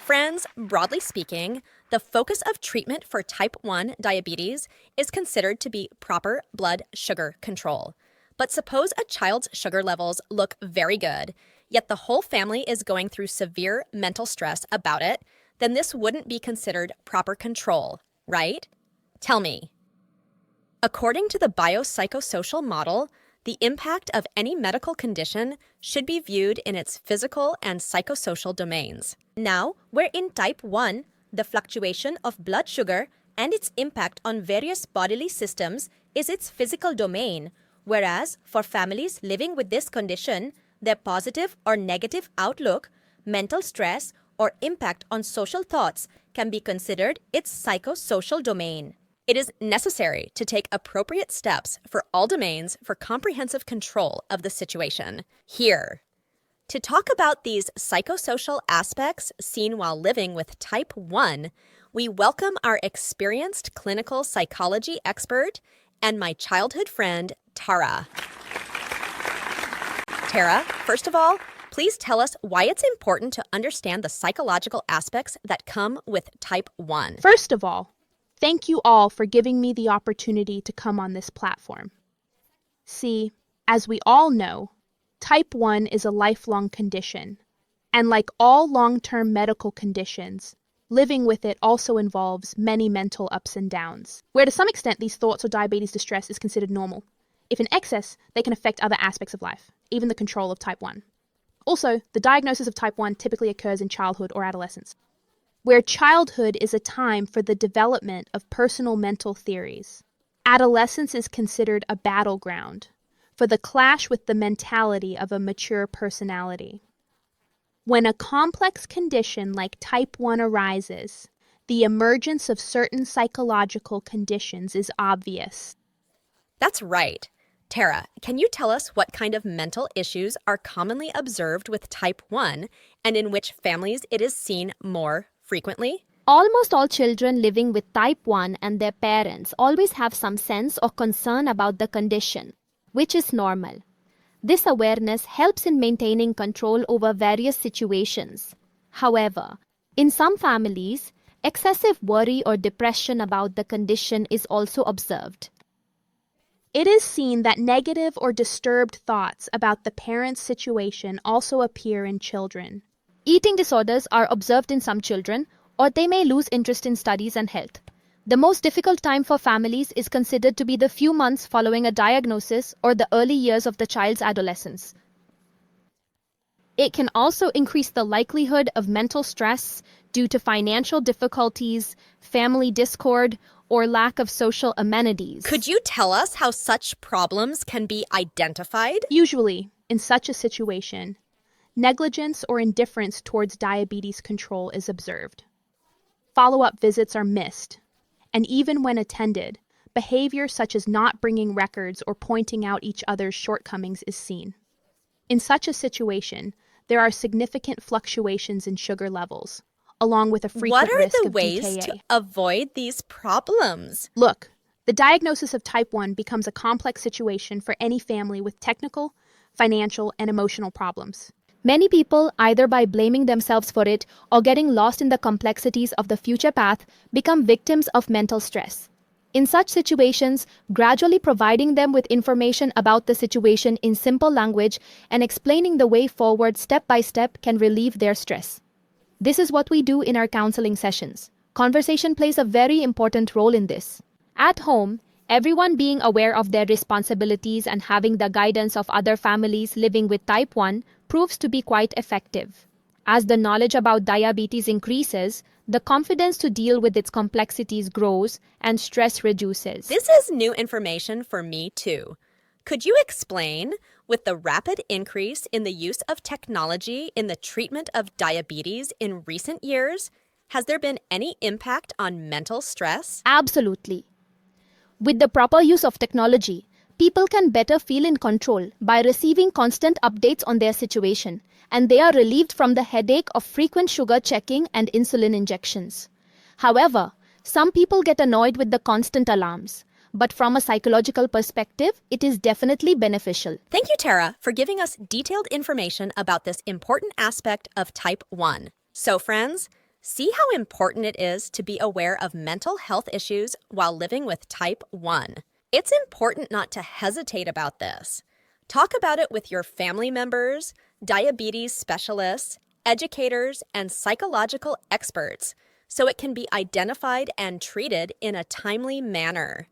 Friends, broadly speaking, the focus of treatment for type 1 diabetes is considered to be proper blood sugar control. But suppose a child's sugar levels look very good, yet the whole family is going through severe mental stress about it, then this wouldn't be considered proper control, right? Tell me. According to the biopsychosocial model, the impact of any medical condition should be viewed in its physical and psychosocial domains. Now, where in type 1, the fluctuation of blood sugar and its impact on various bodily systems is its physical domain, whereas for families living with this condition, their positive or negative outlook, mental stress, or impact on social thoughts can be considered its psychosocial domain. It is necessary to take appropriate steps for all domains for comprehensive control of the situation. Here, to talk about these psychosocial aspects seen while living with type 1, we welcome our experienced clinical psychology expert and my childhood friend, Tara. Tara, first of all, please tell us why it's important to understand the psychological aspects that come with type 1. First of all, thank you all for giving me the opportunity to come on this platform. See, as we all know, type 1 is a lifelong condition, and like all long-term medical conditions, living with it also involves many mental ups and downs, where to some extent these thoughts or diabetes distress is considered normal. If in excess, they can affect other aspects of life, even the control of type 1. Also, the diagnosis of type 1 typically occurs in childhood or adolescence, where childhood is a time for the development of personal mental theories. Adolescence is considered a battleground for the clash with the mentality of a mature personality. When a complex condition like type 1 arises, the emergence of certain psychological conditions is obvious. That's right. Tara, can you tell us what kind of mental issues are commonly observed with type 1 and in which families it is seen more frequently? Almost all children living with type 1 and their parents always have some sense or concern about the condition, which is normal. This awareness helps in maintaining control over various situations. However, in some families, excessive worry or depression about the condition is also observed. It is seen that negative or disturbed thoughts about the parent's situation also appear in children. Eating disorders are observed in some children, or they may lose interest in studies and health. The most difficult time for families is considered to be the few months following a diagnosis or the early years of the child's adolescence. It can also increase the likelihood of mental stress due to financial difficulties, family discord, or lack of social amenities. Could you tell us how such problems can be identified? Usually, in such a situation, negligence or indifference towards diabetes control is observed. Follow-up visits are missed, and even when attended, behavior such as not bringing records or pointing out each other's shortcomings is seen. In such a situation, there are significant fluctuations in sugar levels, along with a frequent risk of DKA. What are the ways to avoid these problems? Look, the diagnosis of type 1 becomes a complex situation for any family with technical, financial, and emotional problems. Many people, either by blaming themselves for it or getting lost in the complexities of the future path, become victims of mental stress. In such situations, gradually providing them with information about the situation in simple language and explaining the way forward step by step can relieve their stress. This is what we do in our counseling sessions. Conversation plays a very important role in this. At home, everyone being aware of their responsibilities and having the guidance of other families living with type 1 proves to be quite effective. As the knowledge about diabetes increases, the confidence to deal with its complexities grows and stress reduces. This is new information for me too. Could you explain, with the rapid increase in the use of technology in the treatment of diabetes in recent years, has there been any impact on mental stress? Absolutely. With the proper use of technology, people can better feel in control by receiving constant updates on their situation, and they are relieved from the headache of frequent sugar checking and insulin injections. However, some people get annoyed with the constant alarms, but from a psychological perspective, it is definitely beneficial. Thank you, Tara, for giving us detailed information about this important aspect of type 1. So, friends, See how important it is to be aware of mental health issues while living with type 1. It's important not to hesitate about this. Talk about it with your family members, diabetes specialists, educators, and psychological experts so it can be identified and treated in a timely manner.